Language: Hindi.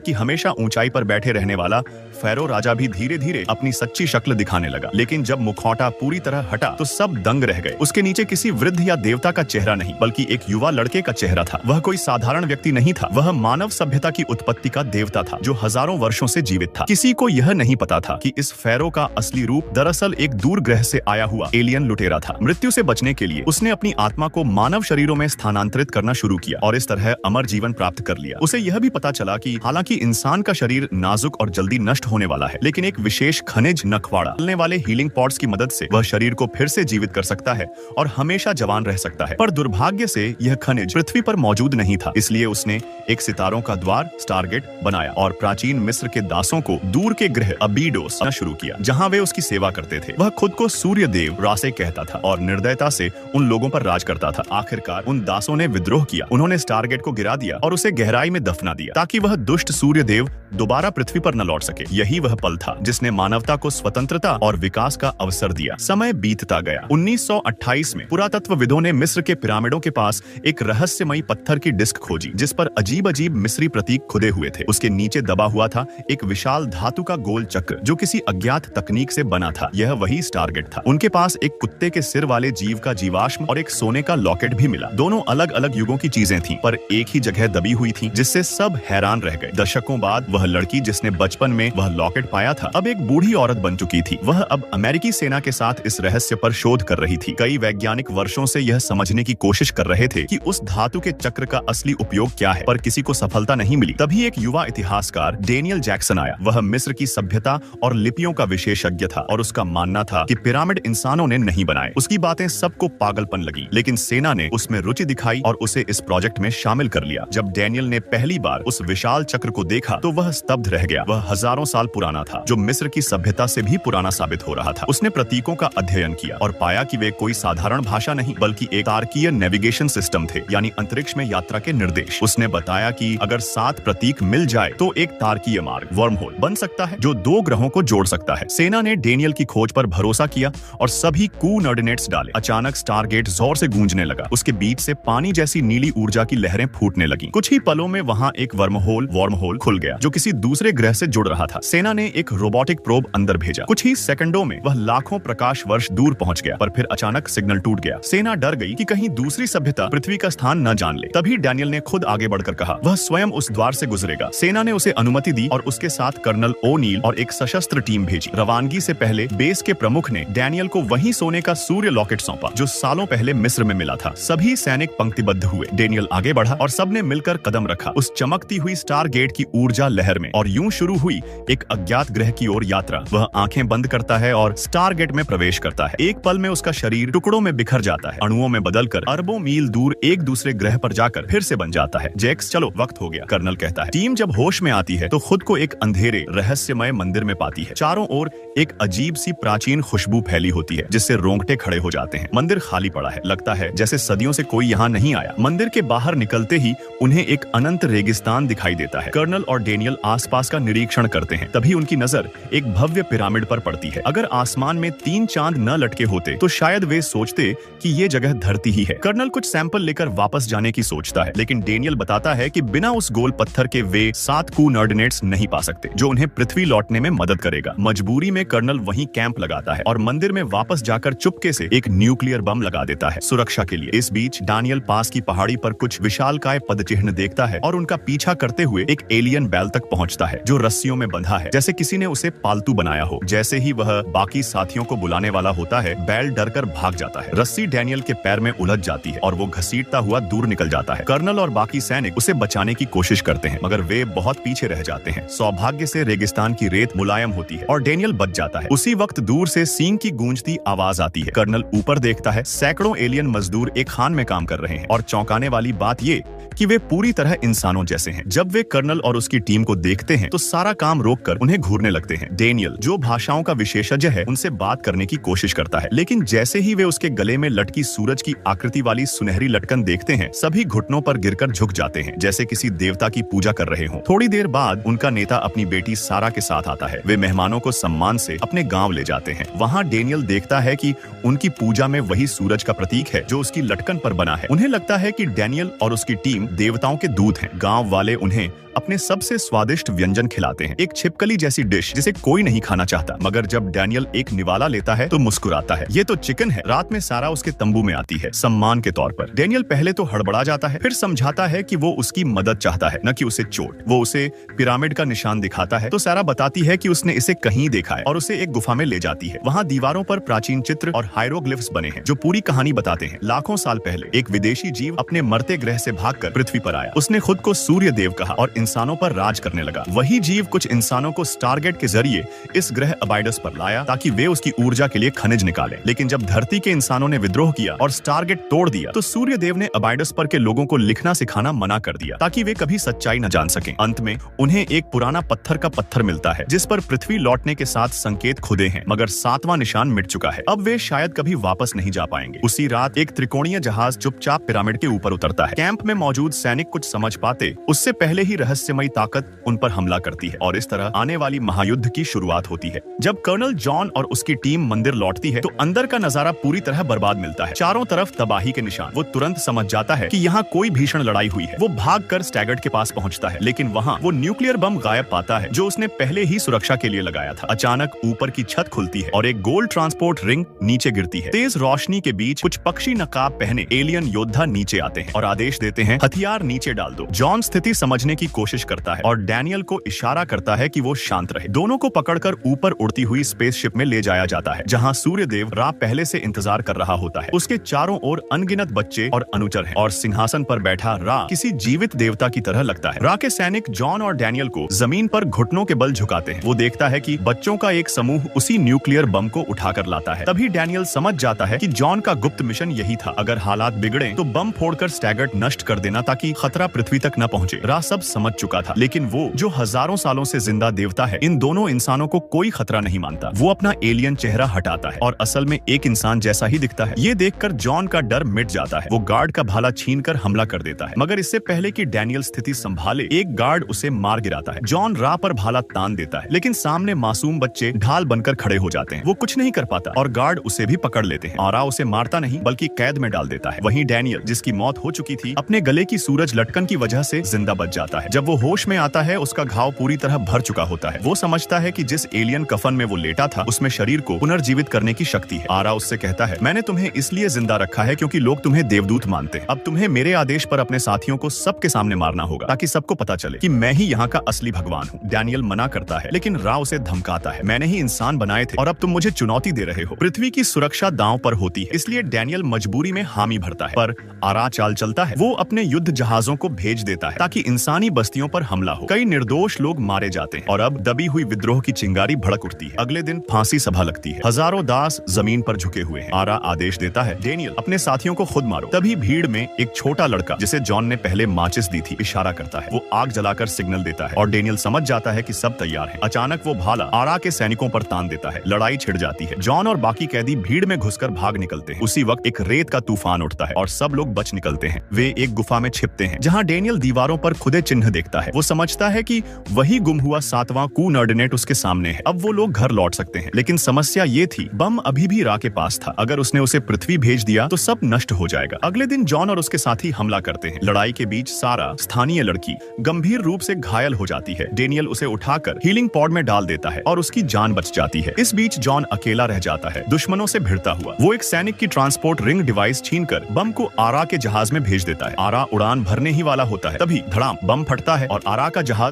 कि हमेशा ऊंचाई पर बैठे रहने वाला फेरो राजा भी धीरे धीरे अपनी सच्ची शक्ल दिखाने लगा। लेकिन जब मुखौटा पूरी तरह हटा तो सब दंग रह गए। उसके नीचे किसी वृद्ध या देवता का चेहरा नहीं, बल्कि एक युवा लड़के का चेहरा था। वह कोई साधारण व्यक्ति नहीं था, वह मानव सभ्यता की उत्पत्ति का देवता था, जो हजारों वर्षों से जीवित था। किसी को यह नहीं पता था कि इस फेरो का असली रूप दरअसल एक दूर ग्रह से आया हुआ एलियन लुटेरा था। मृत्यु से बचने के लिए उसने अपनी आत्मा को मानव शरीरों में स्थानांतरित करना शुरू किया और इस तरह अमर जीवन प्राप्त कर लिया। उसे यह भी पता चला कि हालांकि इंसान का शरीर नाजुक और जल्दी नष्ट होने वाला है, लेकिन एक विशेष खनिज नखवाड़ा चलने वाले हीलिंग पॉड्स की मदद से वह शरीर को फिर से जीवित कर सकता है और हमेशा जवान रह सकता है। पर दुर्भाग्य से यह खनिज पृथ्वी पर मौजूद नहीं था, इसलिए उसने एक सितारों का द्वार स्टारगेट बनाया और प्राचीन मिस्र के दासों को दूर के ग्रह अबीडोस शुरू किया, जहां वे उसकी सेवा करते थे। वह खुद को सूर्य देव रासे कहता था और निर्दयता से उन लोगों पर राज करता था। आखिरकार उन दासों ने विद्रोह किया, उन्होंने स्टारगेट को गिरा दिया और उसे गहराई में दफना दिया ताकि वह दुष्ट सूर्य देव दोबारा पृथ्वी पर न लौट सके। यही वह पल था जिसने मानवता को स्वतंत्रता और विकास का अवसर दिया। समय बीतता गया। 1928 में पुरातत्वविदों ने मिस्र के पिरामिडों के पास एक रहस्यमयी पत्थर की डिस्क खोजी, जिस पर अजीब अजीब मिस्री प्रतीक खुदे हुए थे। उसके नीचे दबा हुआ था एक विशाल धातु का गोल चक्र जो किसी अज्ञात तकनीक से बना था। यह वही स्टारगेट था। उनके पास एक कुत्ते के सिर वाले जीव का जीवाश्म और एक सोने का लॉकेट भी मिला। दोनों अलग अलग युगों की चीजें थीं, पर एक ही जगह दबी हुई थीं, जिससे सब हैरान रह गए। दशकों बाद वह लड़की जिसने बचपन में वह लॉकेट पाया था, अब एक बूढ़ी औरत बन चुकी थी। वह अब अमेरिकी सेना के साथ इस रहस्य पर शोध कर रही थी। कई वैज्ञानिक वर्षों से यह समझने की कोशिश कर रहे थे कि उस धातु के चक्र का असली उपयोग क्या है, पर किसी को सफलता नहीं मिली। तभी एक युवा इतिहासकार डेनियल जैक्सन आया। वह मिस्र की सभ्यता और लिपियों का विशेषज्ञ था और उसका मानना था कि पिरामिड इंसानों ने नहीं बनाए। उसकी बातें सबको पागलपन लगी, लेकिन सेना ने उसमें रुचि दिखाई और उसे इस प्रोजेक्ट में शामिल कर लिया। जब डेनियल ने पहली बार उस विशाल चक्र को देखा तो वह स्तब्ध रह गया। वह हजारों साल पुराना था, जो मिस्र की सभ्यता से भी पुराना साबित हो रहा था। उसने प्रतीकों का अध्ययन किया और पाया कि वे कोई साधारण भाषा नहीं, बल्कि एक तारकीय नेविगेशन सिस्टम थे, यानी अंतरिक्ष में यात्रा के निर्देश। उसने बताया कि अगर 7 प्रतीक मिल जाए तो एक तारकीय मार्ग वर्महोल बन सकता है, जो 2 ग्रहों को जोड़ सकता है। सेना ने डेनियल की खोज पर भरोसा किया और सभी कोऑर्डिनेट्स डाले। अचानक स्टारगेट जोर से गूंजने लगा। उसके बीच से पानी जैसी नीली ऊर्जा की लहरें फूटने लगीं। कुछ ही पलों में वहां एक वर्महोल खुल गया, जो किसी दूसरे ग्रह से जुड़ रहा था। सेना ने एक रोबोटिक प्रोब अंदर भेजा। कुछ ही सेकंडों में वह लाखों प्रकाश वर्ष दूर पहुंच गया, पर फिर अचानक सिग्नल टूट गया। सेना डर गई कि कहीं दूसरी सभ्यता पृथ्वी का स्थान न जान ले। तभी डेनियल ने खुद आगे बढ़कर कहा वह स्वयं उस द्वार से गुजरेगा। सेना ने उसे अनुमति दी और उसके साथ कर्नल ओनील और एक सशस्त्र टीम भेजी। रवानगी से पहले बेस के प्रमुख ने डेनियल को वही सोने का सूर्य लॉकेट सौंपा, जो सालों पहले मिस्र में मिला था। सभी सैनिक पंक्तिबद्ध हुए। डेनियल आगे बढ़ा और सबने मिलकर कदम रखा उस चमकती हुई स्टार गेट की ऊर्जा लहर में, और यूं शुरू हुई एक अज्ञात ग्रह की ओर यात्रा। वह आंखें बंद करता है और स्टार गेट में प्रवेश करता है। एक पल में उसका शरीर टुकड़ों में बिखर जाता है, अणुओं में बदलकर अरबों मील दूर एक दूसरे ग्रह पर जाकर फिर से बन जाता है। जैक्स, चलो वक्त हो गया, कर्नल कहता है। टीम जब होश में आती है तो खुद को एक अंधेरे रहस्यमय मंदिर में पाती है। चारों ओर एक अजीब सी प्राचीन खुशबू फैली होती है, जिससे रोंगटे खड़े हो जाते हैं। मंदिर खाली पड़ा है, लगता है जैसे सदियों से कोई यहाँ नहीं आया। मंदिर के बाहर निकलते ही उन्हें एक अनंत रेगिस्तान दिखाई देता है। कर्नल और डेनियल आसपास का निरीक्षण करते हैं। तभी उनकी नजर एक भव्य पिरामिड पर पड़ती है। अगर आसमान में 3 चांद न लटके होते तो शायद वे सोचते कि ये जगह धरती ही है। कर्नल कुछ सैंपल लेकर वापस जाने की सोचता है, लेकिन डेनियल बताता है कि बिना उस गोल पत्थर के वे 7 कोऑर्डिनेट्स नहीं पा सकते, जो उन्हें पृथ्वी लौटने में मदद करेगा। मजबूरी में कर्नल वहीं कैंप लगाता है और मंदिर में वापस जाकर चुपके से एक न्यूक्लियर बम लगा देता है, सुरक्षा के लिए। इस बीच डेनियल पास की पहाड़ी पर कुछ विशालकाय पदचिह्न देखता है और उनका पीछा करते हुए एक एलियन बैल तक पहुंचता है, जो रस्सियों में बंधा है, जैसे किसी ने उसे पालतू बनाया हो। जैसे ही वह बाकी साथियों को बुलाने वाला होता है, बैल डरकर भाग जाता है। रस्सी डेनियल के पैर में उलझ जाती है और वो घसीटता हुआ दूर निकल जाता है। कर्नल और बाकी सैनिक उसे बचाने की कोशिश करते हैं, मगर वे बहुत पीछे रह जाते हैं। सौभाग्य से रेगिस्तान की रेत मुलायम होती है और डेनियल बच जाता है। उसी वक्त दूर से सींग की गूंजती आवाज आती है। कर्नल ऊपर देखता है, सैकड़ों एलियन मजदूर एक खान में काम कर रहे हैं, और चौंकाने वाली बात ये कि वे पूरी तरह इंसानों जैसे हैं। जब वे कर्नल और उसकी टीम को देखते हैं तो सारा काम रोककर उन्हें घूरने लगते हैं। डेनियल, जो भाषाओं का विशेषज्ञ है, उनसे बात करने की कोशिश करता है, लेकिन जैसे ही वे उसके गले में लटकी सूरज की आकृति वाली सुनहरी लटकन देखते हैं, सभी घुटनों पर गिरकर झुक जाते हैं, जैसे किसी देवता की पूजा कर रहे हों। थोड़ी देर बाद उनका नेता अपनी बेटी सारा के साथ आता है। वे मेहमानों को सम्मान से अपने गांव ले जाते हैं। वहां डेनियल देखता है कि उनकी पूजा में वही सूरज का प्रतीक है जो उसकी लटकन पर बना है। उन्हें लगता है कि डेनियल और उसकी टीम देवताओं के दूत हैं। गांव वाले उन्हें अपने अपने सबसे स्वादिष्ट व्यंजन खिलाते हैं, एक छिपकली जैसी डिश जिसे कोई नहीं खाना चाहता, मगर जब डैनियल एक निवाला लेता है तो मुस्कुराता है। ये तो चिकन है। रात में सारा उसके तंबू में आती है सम्मान के तौर पर। डैनियल पहले तो हड़बड़ा जाता है, फिर समझाता है कि वो उसकी मदद चाहता है, न कि उसे चोट। वो उसे पिरामिड का निशान दिखाता है तो सारा बताती है कि उसने इसे कहीं देखा है और उसे एक गुफा में ले जाती है। वहाँ दीवारों पर प्राचीन चित्र और हायरोग्लिफ्स बने हैं जो पूरी कहानी बताते हैं। लाखों साल पहले एक विदेशी जीव अपने मरते ग्रह से भागकर पृथ्वी पर आया। उसने खुद को सूर्य देव कहा और इंसानों पर राज करने लगा। वही जीव कुछ इंसानों को स्टारगेट के जरिए इस ग्रह अबाइडस पर लाया ताकि वे उसकी ऊर्जा के लिए खनिज निकालें। लेकिन जब धरती के इंसानों ने विद्रोह किया और स्टारगेट तोड़ दिया तो सूर्य देव ने अबाइडस पर के लोगों को लिखना सिखाना मना कर दिया ताकि वे कभी सच्चाई न जान सकें। अंत में उन्हें एक पुराना पत्थर का पत्थर मिलता है जिस पर पृथ्वी लौटने के साथ संकेत खुदे हैं, मगर 7वां निशान मिट चुका है। अब वे शायद कभी वापस नहीं जा पाएंगे। उसी रात एक त्रिकोणीय जहाज चुपचाप पिरामिड के ऊपर उतरता है। कैंप में मौजूद सैनिक कुछ समझ पाते उससे पहले ही रहस्यमयी ताकत उन पर हमला करती है और इस तरह आने वाली महायुद्ध की शुरुआत होती है। जब कर्नल जॉन और उसकी टीम मंदिर लौटती है तो अंदर का नजारा पूरी तरह बर्बाद मिलता है। चारों तरफ तबाही के निशान। वो तुरंत समझ जाता है कि यहाँ कोई भीषण लड़ाई हुई है। वो भागकर स्टैगर्ड के पास पहुंचता है, लेकिन वहाँ वो न्यूक्लियर बम गायब पाता है जो उसने पहले ही सुरक्षा के लिए लगाया था। अचानक ऊपर की छत खुलती है और एक गोल्ड ट्रांसपोर्ट रिंग नीचे गिरती है। तेज रोशनी के बीच कुछ पक्षी नकाब पहने एलियन योद्धा नीचे आते हैं और आदेश देते हैं, हथियार नीचे डाल दो। जॉन स्थिति समझने की कोशिश करता है और डैनियल को इशारा करता है कि वो शांत रहे। दोनों को पकड़कर ऊपर उड़ती हुई स्पेसशिप में ले जाया जाता है जहाँ सूर्यदेव रा पहले से इंतजार कर रहा होता है। उसके चारों ओर अनगिनत बच्चे और अनुचर हैं और सिंहासन पर बैठा रा किसी जीवित देवता की तरह लगता है। रा के सैनिक जॉन और डैनियल को जमीन पर घुटनों के बल झुकाते हैं। वो देखता है कि बच्चों का एक समूह उसी न्यूक्लियर बम को उठाकर लाता है। तभी डैनियल समझ जाता है कि जॉन का गुप्त मिशन यही था। अगर हालात बिगड़े तो बम फोड़कर स्टैगर्ड नष्ट कर देना ताकि खतरा पृथ्वी तक न पहुंचे। रा सब समझ चुका था, लेकिन वो जो हजारों सालों से जिंदा देवता है, इन दोनों इंसानों को कोई खतरा नहीं मानता। वो अपना एलियन चेहरा हटाता है और असल में एक इंसान जैसा ही दिखता है। ये देखकर जॉन का डर मिट जाता है। वो गार्ड का भाला छीनकर हमला कर देता है, मगर इससे पहले कि डैनियल स्थिति संभाले एक गार्ड उसे मार गिराता है। जॉन रा पर भाला तान देता है, लेकिन सामने मासूम बच्चे ढाल बनकर खड़े हो जाते हैं। वो कुछ नहीं कर पाता और गार्ड उसे भी पकड़ लेते हैं। और रा उसे मारता नहीं बल्कि कैद में डाल देता है। वहीं डैनियल, जिसकी मौत हो चुकी थी, अपने गले की सूरज लटकन की वजह से जिंदा बच जाता है। जब वो होश में आता है उसका घाव पूरी तरह भर चुका होता है। वो समझता है कि जिस एलियन कफन में वो लेटा था उसमें शरीर को पुनर्जीवित करने की शक्ति है। आरा उससे कहता है, मैंने तुम्हें इसलिए जिंदा रखा है क्योंकि लोग तुम्हें देवदूत मानते हैं। अब तुम्हें मेरे आदेश पर अपने साथियों को सबके सामने मारना होगा ताकि सबको पता चले कि मैं ही यहाँ का असली भगवान हूँ। डैनियल मना करता है, लेकिन रा उसे धमकाता है, मैंने ही इंसान बनाए थे और अब तुम मुझे चुनौती दे रहे हो। पृथ्वी की सुरक्षा दांव पर होती है, इसलिए डैनियल मजबूरी में हामी भरता है। पर आरा चाल चलता है। वो अपने युद्ध जहाजों को भेज देता है ताकि इंसानी बस्तियों पर हमला हो। कई निर्दोष लोग मारे जाते हैं और अब दबी हुई विद्रोह की चिंगारी भड़क उठती है। अगले दिन फांसी सभा लगती है। हजारों दास जमीन पर झुके हुए हैं। आरा आदेश देता है, डेनियल अपने साथियों को खुद मारो। तभी भीड़ में एक छोटा लड़का, जिसे जॉन ने पहले माचिस दी थी, इशारा करता है। वो आग जलाकर सिग्नल देता है और डेनियल समझ जाता है कि सब तैयार हैं। अचानक वो भाला आरा के सैनिकों पर तान देता है। लड़ाई छिड़ जाती है। जॉन और बाकी कैदी भीड़ में घुसकर भाग निकलते हैं। उसी वक्त एक रेत का तूफान उठता है और सब लोग बच निकलते हैं। वे एक गुफा में छिपते हैं जहाँ डेनियल दीवारों पर खुदे चिन्ह देखता है। वो समझता है कि वही गुम हुआ 7वां कूनर्डिनेट उसके सामने है। अब वो लोग घर लौट सकते हैं, लेकिन समस्या ये थी, बम अभी भी रा के पास था। अगर उसने उसे पृथ्वी भेज दिया तो सब नष्ट हो जाएगा। अगले दिन जॉन और उसके साथी हमला करते हैं। लड़ाई के बीच सारा, स्थानीय लड़की, गंभीर रूप से घायल हो जाती है। डेनियल उसे उठाकर हीलिंग पॉड में डाल देता है और उसकी जान बच जाती है। इस बीच जॉन अकेला रह जाता है, दुश्मनों से भिड़ता हुआ। वो एक सैनिक की ट्रांसपोर्ट रिंग डिवाइस छीनकर बम को आरा के जहाज में भेज देता है। आरा उड़ान भरने ही वाला होता है, तभी धड़ाम, बम फटता है और आरा का जहाज